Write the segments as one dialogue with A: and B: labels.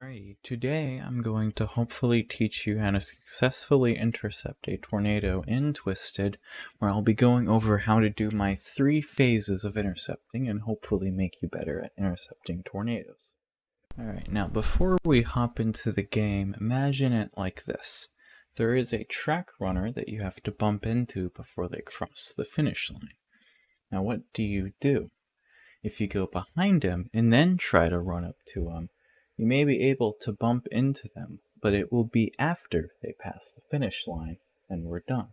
A: Alrighty, today I'm going to hopefully teach you how to successfully intercept a tornado in Twisted, where I'll be going over how to do my 3 phases of intercepting and hopefully make you better at intercepting tornadoes. Alright, now before we hop into the game, imagine it like this. There is a track runner that you have to bump into before they cross the finish line. Now what do? If you go behind him and then try to run up to him, you may be able to bump into them, but it will be after they pass the finish line and we're done.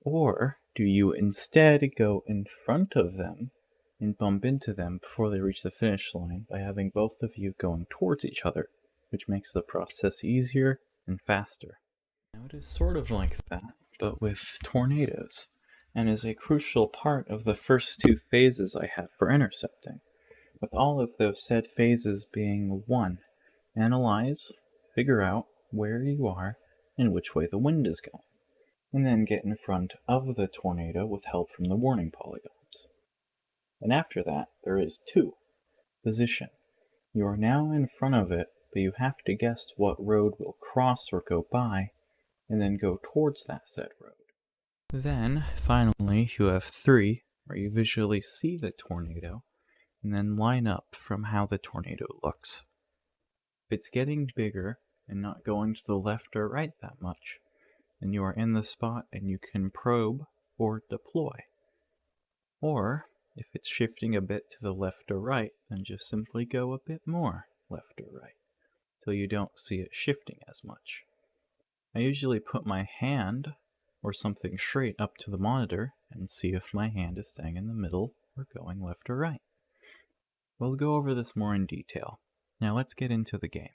A: Or do you instead go in front of them and bump into them before they reach the finish line by having both of you going towards each other, which makes the process easier and faster. Now it is sort of like that, but with tornadoes, and is a crucial part of the first 2 phases I have for intercepting, with all of those said phases being 1. Analyze, figure out where you are and which way the wind is going, and then get in front of the tornado with help from the warning polygons. And after that, there is 2. Position. You are now in front of it, but you have to guess what road will cross or go by, and then go towards that said road. Then, finally, you have 3, where you visually see the tornado, and then line up from how the tornado looks. If it's getting bigger and not going to the left or right that much, then you are in the spot and you can probe or deploy. Or, if it's shifting a bit to the left or right, then just simply go a bit more left or right, till you don't see it shifting as much. I usually put my hand or something straight up to the monitor and see if my hand is staying in the middle or going left or right. We'll go over this more in detail. Now let's get into the game.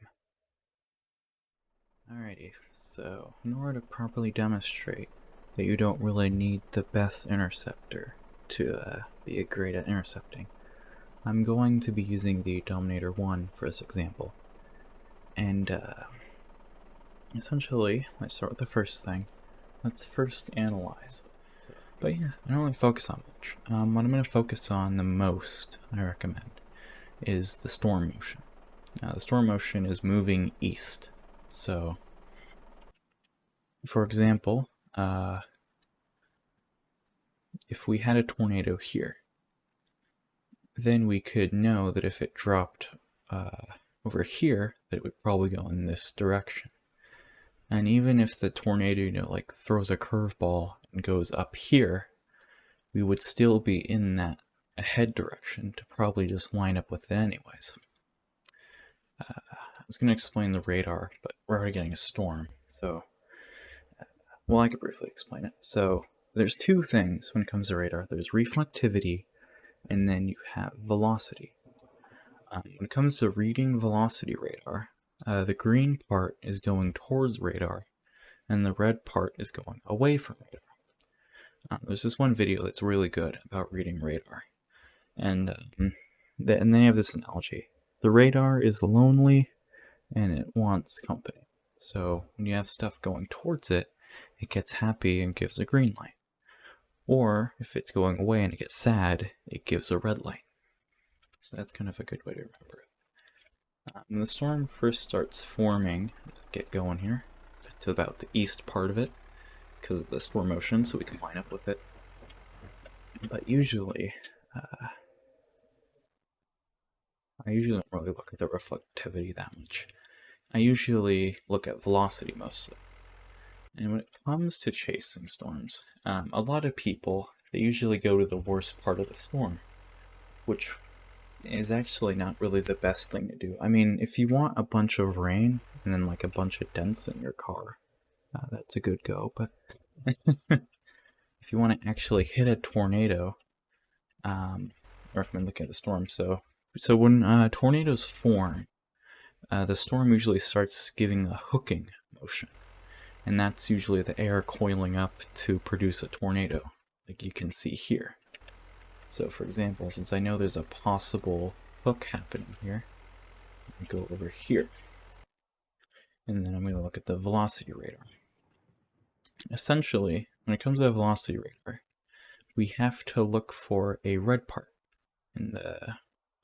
A: Alrighty, so in order to properly demonstrate that you don't really need the best interceptor to be great at intercepting, I'm going to be using the Dominator 1 for this example. And essentially, let's start with the first thing. Let's first analyze. But yeah, I don't really focus on much. What I'm going to focus on the most, I recommend, is the storm motion. Now, the storm motion is moving east. So, for example, if we had a tornado here, then we could know that if it dropped over here, that it would probably go in this direction. And even if the tornado, like throws a curveball and goes up here, we would still be in that ahead direction to probably just line up with it anyways. I was going to explain the radar, but we're already getting a storm, so well, I could briefly explain it. So there's 2 things when it comes to radar. There's reflectivity, and then you have velocity. When it comes to reading velocity radar, the green part is going towards radar, and the red part is going away from radar. There's this one video that's really good about reading radar, and then they have this analogy. The radar is lonely, and it wants company. So when you have stuff going towards it, it gets happy and gives a green light. Or if it's going away and it gets sad, it gives a red light. So that's kind of a good way to remember it. When the storm first starts forming, get going here, to about the east part of it, because of the storm motion, so we can line up with it. But usually, I usually don't really look at the reflectivity that much. I usually look at velocity mostly. And when it comes to chasing storms, a lot of people, they usually go to the worst part of the storm, which is actually not really the best thing to do. I mean, if you want a bunch of rain and then like a bunch of dents in your car, that's a good go, but if you want to actually hit a tornado, I recommend looking at the storm. So when tornadoes form, the storm usually starts giving a hooking motion, and that's usually the air coiling up to produce a tornado, like you can see here. So for example, since I know there's a possible hook happening here, I'm going to go over here, and then I'm going to look at the velocity radar. Essentially, when it comes to the velocity radar, we have to look for a red part in the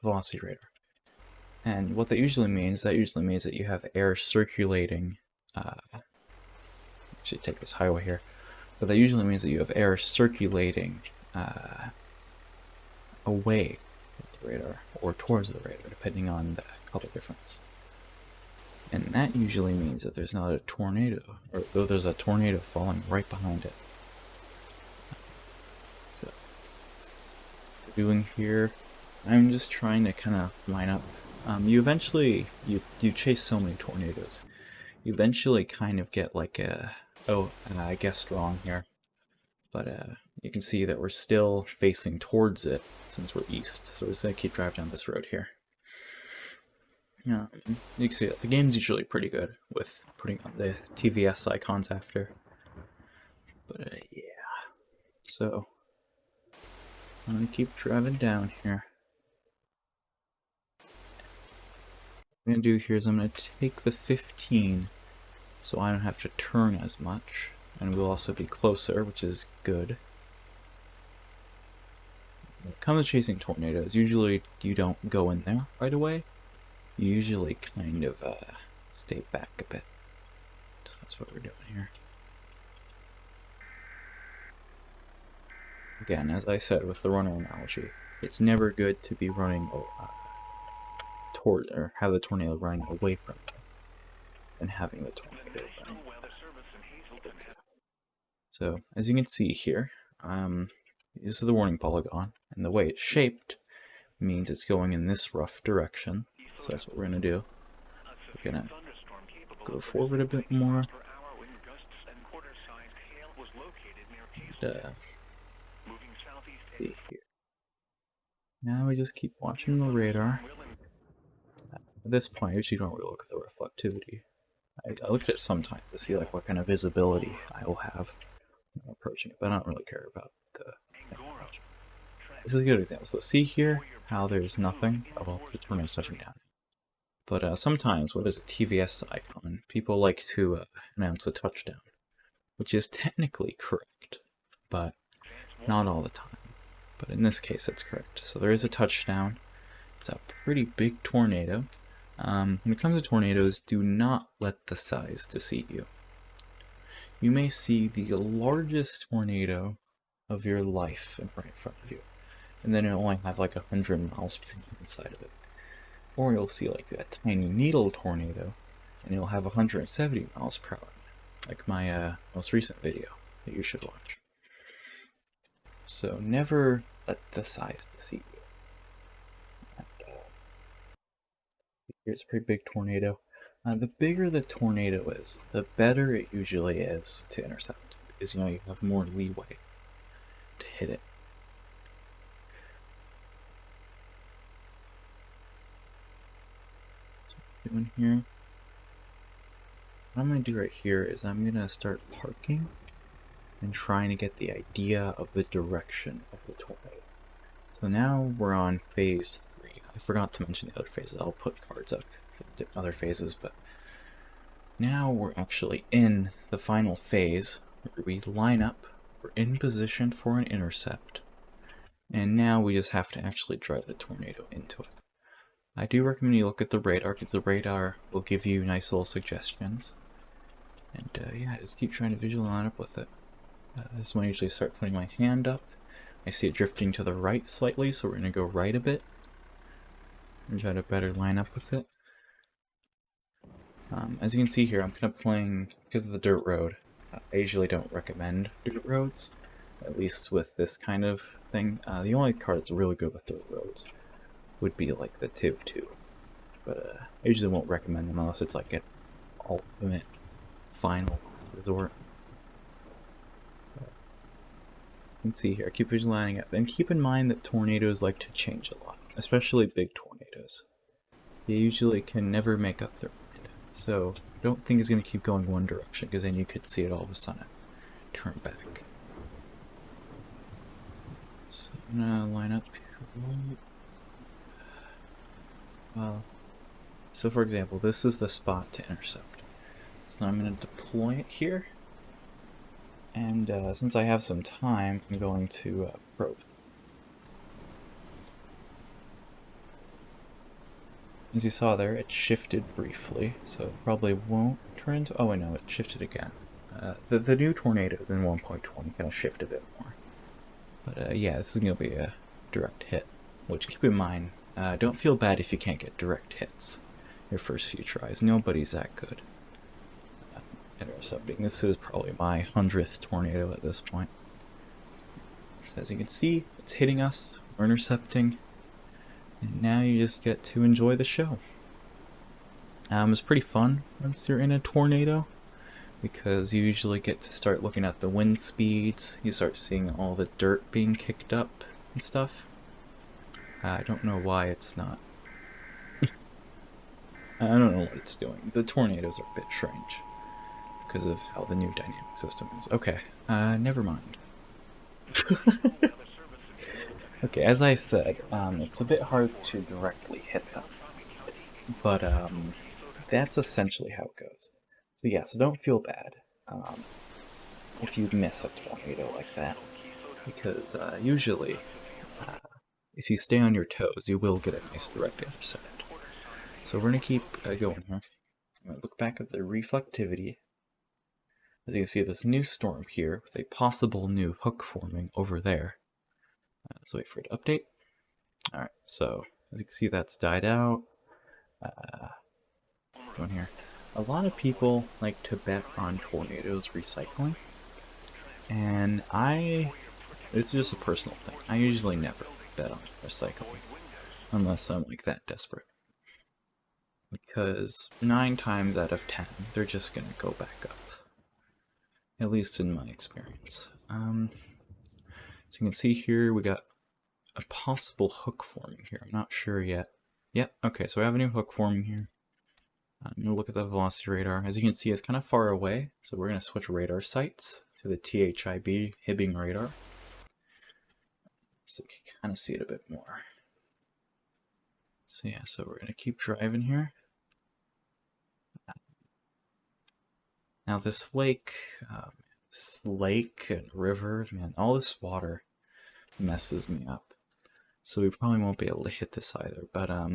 A: velocity radar. And what that usually means that you have air circulating. Actually, take this highway here. But that usually means that you have air circulating away from the radar or towards the radar, depending on the color difference. And that usually means that there's not a tornado, or though there's a tornado falling right behind it. So, what we're doing here, I'm just trying to kind of line up. You eventually, you chase so many tornadoes, you eventually kind of get like a, I guessed wrong here, but you can see that we're still facing towards it since we're east, so we're just going to keep driving down this road here. You can see that the game's usually pretty good with putting on the TVS icons after, but yeah, so I'm going to keep driving down here. What I'm going to do here is I'm going to take the 15 so I don't have to turn as much, and we'll also be closer, which is good. When it comes to chasing tornadoes, usually you don't go in there right away. You usually kind of stay back a bit. So that's what we're doing here. Again, as I said with the runner analogy, it's never good to be running toward, or have the tornado running away from you, and having the tornado running. So, as you can see here, this is the warning polygon, and the way it's shaped means it's going in this rough direction. So that's what we're going to do. We're going to go forward a bit more. And, see here. Now we just keep watching the radar. At this point, I usually don't really look at the reflectivity. I looked at it sometimes to see like what kind of visibility I will have when I'm approaching it, but I don't really care about the thing much. This is a good example. So see here how there's nothing. Oh, well, the tornado's touching down. But sometimes, what is a TVS icon? People like to announce a touchdown, which is technically correct, but not all the time. But in this case, it's correct. So there is a touchdown. It's a pretty big tornado. When it comes to tornadoes, do not let the size deceive you. You may see the largest tornado of your life right in front of you, and then it'll only have like 100 miles per hour inside of it. Or you'll see like a tiny needle tornado, and it'll have 170 miles per hour, like my most recent video that you should watch. So never let the size deceive you. And, here's a pretty big tornado. The bigger the tornado is, the better it usually is to intercept, because you have more leeway to hit it. Doing here. What I'm going to do right here is I'm going to start parking and trying to get the idea of the direction of the tornado. So now we're on phase 3. I forgot to mention the other phases. I'll put cards up for the other phases, but now we're actually in the final phase where we line up, we're in position for an intercept, and now we just have to actually drive the tornado into it. I do recommend you look at the radar, because the radar will give you nice little suggestions. And yeah, just keep trying to visually line up with it. This is when I usually start putting my hand up. I see it drifting to the right slightly, so we're going to go right a bit. And try to better line up with it. As you can see here, I'm kind of playing, because of the dirt road, I usually don't recommend dirt roads, at least with this kind of thing. The only car that's really good with dirt roads would be like the Tiv 2, but I usually won't recommend them unless it's like an ultimate final resort. So, you can see here, I keep visually lining up, and keep in mind that tornadoes like to change a lot, especially big tornadoes. They usually can never make up their mind, so don't think it's going to keep going one direction, because then you could see it all of a sudden turn back. So I'm going to line up here. So for example, this is the spot to intercept. So I'm going to deploy it here, and since I have some time, I'm going to probe. As you saw there, it shifted briefly, so it probably won't turn into... Oh, I know, it shifted again. The new tornadoes in 1.20 kind of shift a bit more. But yeah, this is going to be a direct hit. Which, keep in mind, don't feel bad if you can't get direct hits your first few tries. Nobody's that good at intercepting. This is probably my 100th tornado at this point. So as you can see, it's hitting us, we're intercepting, and now you just get to enjoy the show. It's pretty fun once you're in a tornado, because you usually get to start looking at the wind speeds, you start seeing all the dirt being kicked up and stuff. I don't know why it's not. I don't know what it's doing. The tornadoes are a bit strange because of how the new dynamic system is. Okay, never mind. Okay, as I said, it's a bit hard to directly hit them, but that's essentially how it goes. So yeah, so don't feel bad if you miss a tornado like that, because usually if you stay on your toes, you will get a nice direct intercept. So we're going to keep going here. I'm going to look back at the reflectivity. As you can see, this new storm here with a possible new hook forming over there. Let's wait for it to update. Alright, so as you can see, that's died out. Let's go in here. A lot of people like to bet on tornadoes recycling, and it's just a personal thing. I usually never bet on recycling unless I'm like that desperate, because 9 times out of 10 they're just gonna go back up, at least in my experience. So you can see here we got a possible hook forming here. I'm not sure yet. Yep, okay, so we have a new hook forming here. I'm going to look at the velocity radar. As you can see, it's kind of far away, so we're going to switch radar sights to the THIB Hibbing radar, so you can kind of see it a bit more. So yeah, so we're going to keep driving here. Now this lake and river, man, all this water messes me up. So we probably won't be able to hit this either, but I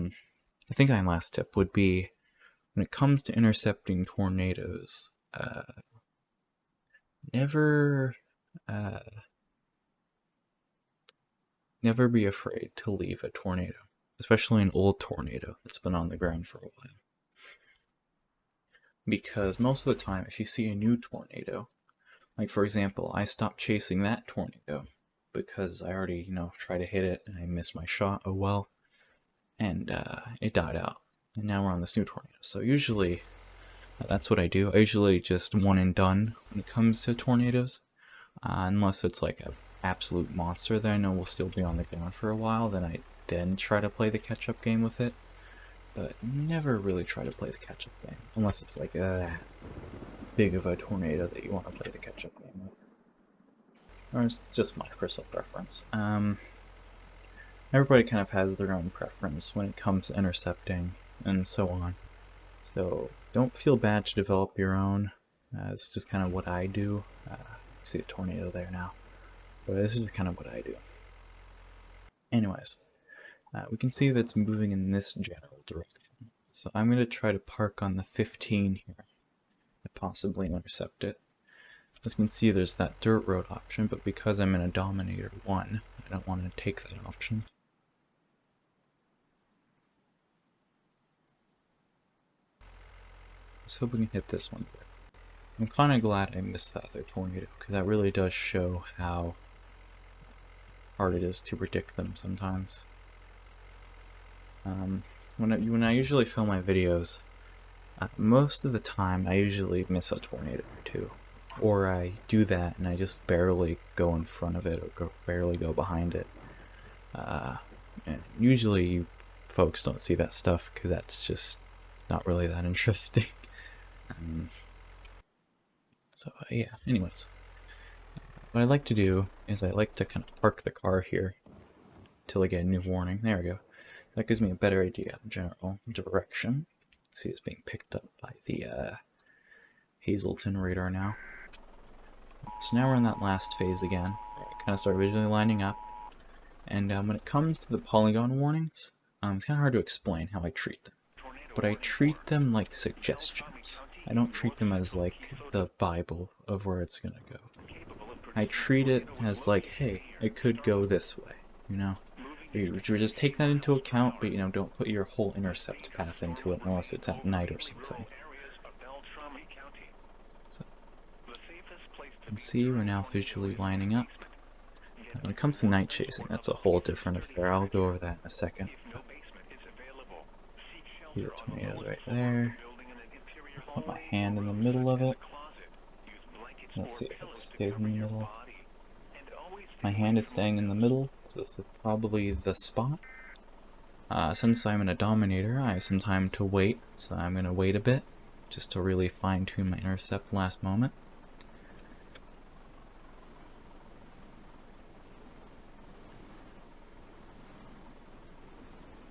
A: think my last tip would be, when it comes to intercepting tornadoes, never be afraid to leave a tornado, especially an old tornado that's been on the ground for a while. Because most of the time, if you see a new tornado, like for example, I stopped chasing that tornado because I already, tried to hit it and I missed my shot, oh well, and it died out. And now we're on this new tornado. So usually, that's what I do. I usually just one and done when it comes to tornadoes. Unless it's like an absolute monster that I know will still be on the ground for a while, then I try to play the catch-up game with it. But never really try to play the catch-up game, unless it's like a big of a tornado that you want to play the catch-up game with. Or it's just my personal preference. Everybody kind of has their own preference when it comes to intercepting and so on. So don't feel bad to develop your own. It's just kind of what I do. See a tornado there now, but this is kind of what I do. Anyways, we can see that it's moving in this general direction. So I'm going to try to park on the 15 here and possibly intercept it. As you can see, there's that dirt road option, but because I'm in a Dominator 1, I don't want to take that option. Let's hope we can hit this one quick. I'm kind of glad I missed that other tornado, because that really does show how hard it is to predict them sometimes. When I usually film my videos, most of the time I usually miss a tornado or two. Or I do that and I just barely go in front of it or barely go behind it. And usually you folks don't see that stuff because that's just not really that interesting. So yeah, anyways. What I like to do is I like to kind of park the car here till I get a new warning. There we go. That gives me a better idea of the general direction. See, it's being picked up by the Hazleton radar now. So now we're in that last phase again. Kind of start visually lining up. And when it comes to the polygon warnings, it's kind of hard to explain how I treat them. but I treat them like suggestions. I don't treat them as like the Bible of where it's gonna go. I treat it as like, hey, it could go this way, you know? You just take that into account, but you know, don't put your whole intercept path into it unless it's at night or something. So, you can see we're now visually lining up. Now, when it comes to night chasing, that's a whole different affair. I'll go over that in a second. See the tornadoes right there. Put my hand in the middle of it. Let's see if it stays in the middle. My hand is staying in the middle, so this is probably the spot. Since I'm in a Dominator, I have some time to wait, so I'm going to wait a bit, just to really fine-tune my intercept last moment.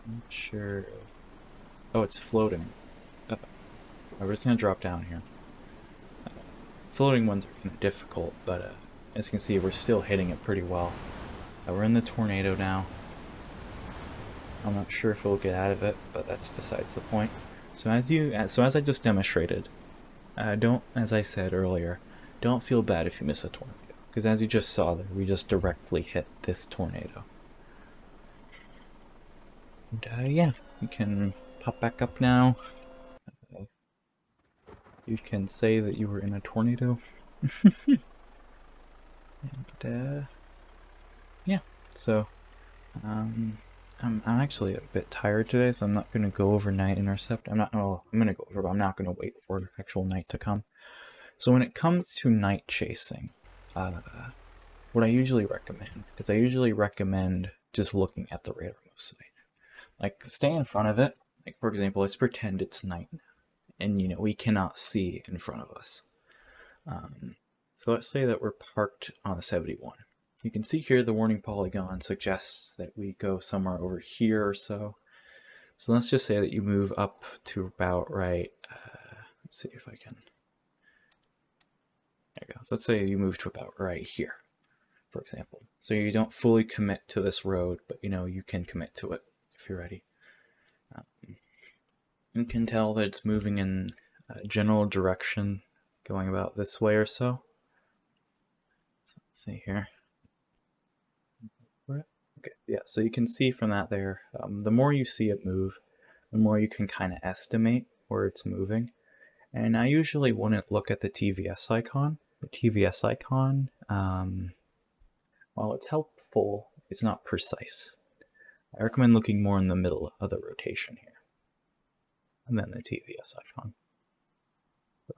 A: Not sure. Oh, it's floating. We're just going to drop down here. Floating ones are kind of difficult, but as you can see, we're still hitting it pretty well. We're in the tornado now. I'm not sure if we'll get out of it, but that's besides the point. So as I just demonstrated, don't, as I said earlier, don't feel bad if you miss a tornado, because as you just saw there, we just directly hit this tornado. And yeah, you can pop back up now. You can say that you were in a tornado. And yeah, so I'm actually a bit tired today, so I'm not going to go over night intercept. I'm going to go over, but I'm not going to wait for actual night to come. So when it comes to night chasing, what I usually recommend is I usually recommend just looking at the radar mostly. Like, stay in front of it. Like, for example, let's pretend it's night, and you know we cannot see in front of us. So let's say that we're parked on the 71. You can see here the warning polygon suggests that we go somewhere over here or so. So let's just say that you move up to about right, let's see if I can, there you go. So let's say you move to about right here, for example. So you don't fully commit to this road, but you know you can commit to it if you're ready. You can tell that it's moving in a general direction, going about this way or so. So let's see here. Okay, yeah, so you can see from that there, the more you see it move, the more you can kind of estimate where it's moving. And I usually wouldn't look at the TVS icon. The TVS icon, while it's helpful, it's not precise. I recommend looking more in the middle of the rotation here, and then the TVS icon. So,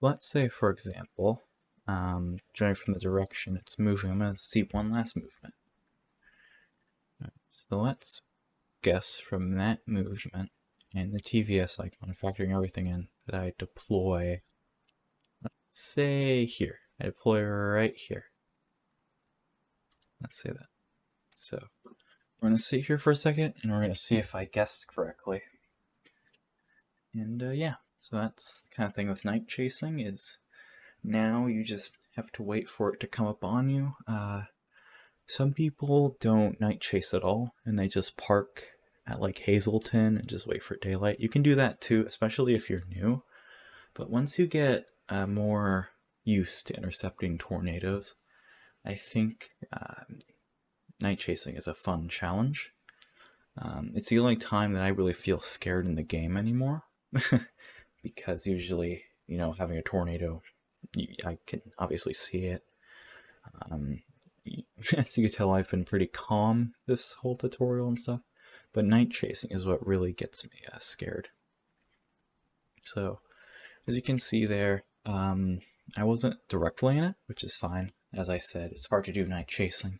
A: let's say, for example, judging from the direction it's moving, I'm going to see one last movement. Right, so let's guess from that movement and the TVS icon, factoring everything in, that I deploy, let's say here. I deploy right here. Let's say that. So we're going to sit here for a second, and we're going to see if I guessed correctly. And yeah, so that's the kind of thing with night chasing, is now you just have to wait for it to come up on you. Some people don't night chase at all, and they just park at like Hazleton and just wait for daylight. You can do that too, especially if you're new. But once you get more used to intercepting tornadoes, I think night chasing is a fun challenge. It's the only time that I really feel scared in the game anymore. Because usually, you know, having a tornado, I can obviously see it. As you can tell, I've been pretty calm this whole tutorial and stuff, but night chasing is what really gets me scared. So, as you can see there, I wasn't directly in it, which is fine. As I said, it's hard to do night chasing.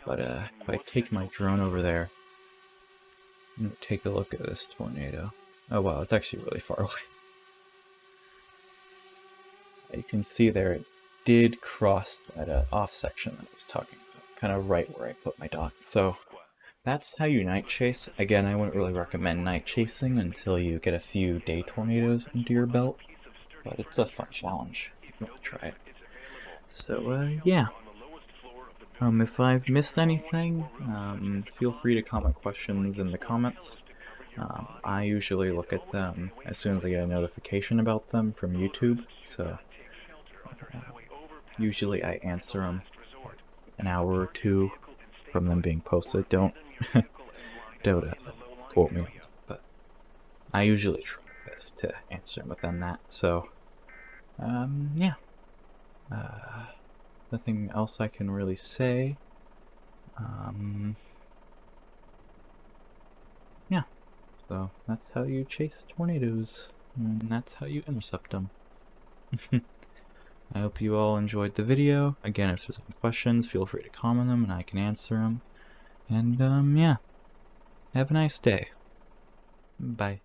A: But if I take my drone over there, and take a look at this tornado. Oh wow, it's actually really far away. You can see there it did cross that off section that I was talking about, kind of right where I put my dot. So that's how you night chase. Again, I wouldn't really recommend night chasing until you get a few day tornadoes into your belt, but it's a fun challenge. You can really try it. So yeah. If I've missed anything, feel free to comment questions in the comments. I usually look at them as soon as I get a notification about them from YouTube, so usually I answer them an hour or two from them being posted. Don't quote me on that, but I usually try my best to answer them within that. So, yeah. Nothing else I can really say. Yeah. So that's how you chase tornadoes, and that's how you intercept them. I hope you all enjoyed the video. Again, if there's any questions, feel free to comment them and I can answer them. And yeah, have a nice day. Bye.